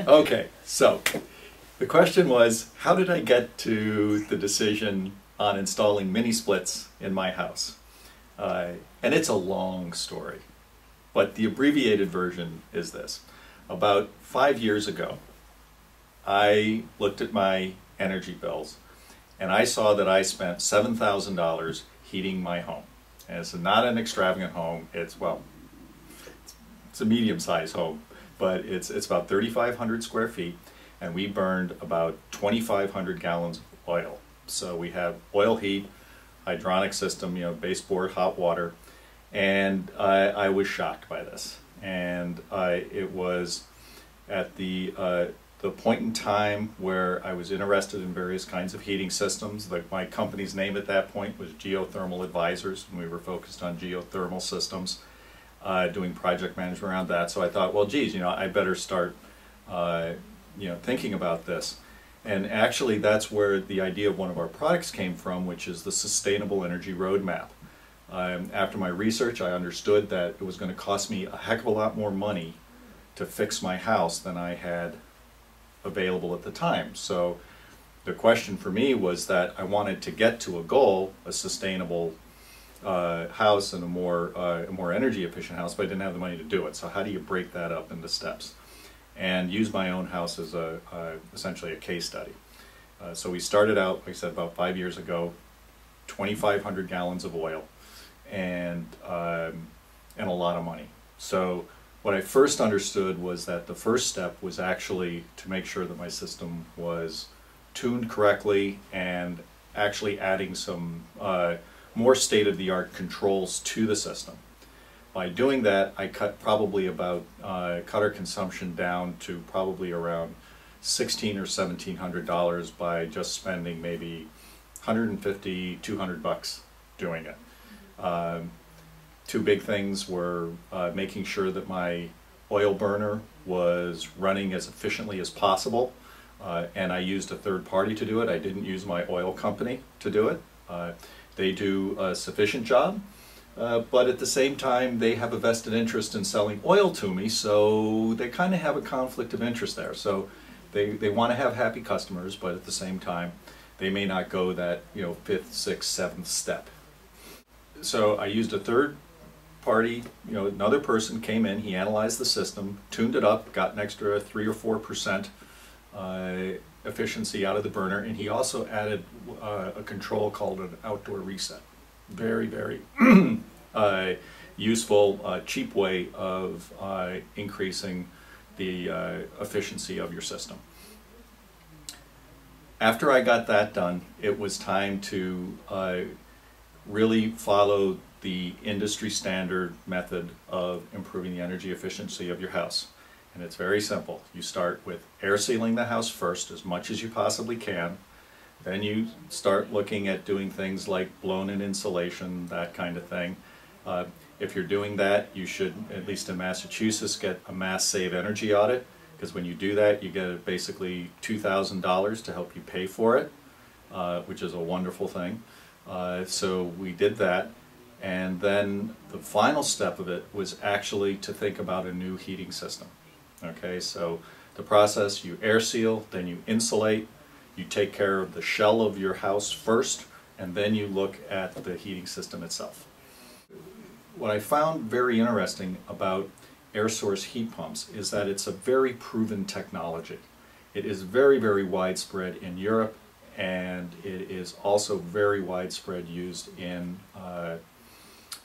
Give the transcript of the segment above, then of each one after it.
Okay, so the question was, how did I get to the decision on installing mini splits in my house? And it's a long story, but the abbreviated version is this. About 5 years ago, I looked at my energy bills and I saw that I spent $7,000 heating my home. And it's not an extravagant home, it's a medium-sized home, but it's about 3,500 square feet, and we burned about 2,500 gallons of oil. So we have oil heat, hydronic system, baseboard, hot water, and I was shocked by this. And it was at the point in time where I was interested in various kinds of heating systems. My company's name at that point was Geothermal Advisors, and we were focused on geothermal systems, doing project management around that. So I thought, well, geez, I better start, thinking about this. And actually, that's where the idea of one of our products came from, which is the Sustainable Energy Roadmap. After my research, I understood that it was going to cost me a heck of a lot more money to fix my house than I had available at the time. So the question for me was that I wanted to get to a goal, a sustainable house and a more energy efficient house, but I didn't have the money to do it. So how do you break that up into steps and use my own house as essentially a case study? So we started out, like I said, about 5 years ago, 2,500 gallons of oil and a lot of money. So what I first understood was that the first step was actually to make sure that my system was tuned correctly and actually adding some more state-of-the-art controls to the system. By doing that, I cut our consumption down to probably around $1,600 or $1,700 by just spending maybe $150, $200 doing it. Two big things were making sure that my oil burner was running as efficiently as possible, and I used a third party to do it. I didn't use my oil company to do it. They do a sufficient job, but at the same time they have a vested interest in selling oil to me, so they kind of have a conflict of interest there. So they want to have happy customers, but at the same time they may not go that fifth, sixth, seventh step. So I used a third party, another person came in, he analyzed the system, tuned it up, got an extra 3 or 4% efficiency out of the burner, and he also added a control called an outdoor reset. Very, very useful, cheap way of increasing the efficiency of your system. After I got that done, it was time to really follow the industry standard method of improving the energy efficiency of your house. And it's very simple. You start with air sealing the house first as much as you possibly can. Then you start looking at doing things like blown-in insulation, that kind of thing. If you're doing that, you should, at least in Massachusetts, get a Mass Save Energy audit, because when you do that, you get basically $2,000 to help you pay for it, which is a wonderful thing. So we did that. And then the final step of it was actually to think about a new heating system. Okay, so the process, you air seal, then you insulate, you take care of the shell of your house first, and then you look at the heating system itself. What I found very interesting about air source heat pumps is that it's a very proven technology. It is very, very widespread in Europe, and it is also very widespread used in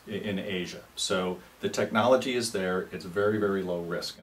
Asia. So the technology is there, it's very, very low risk.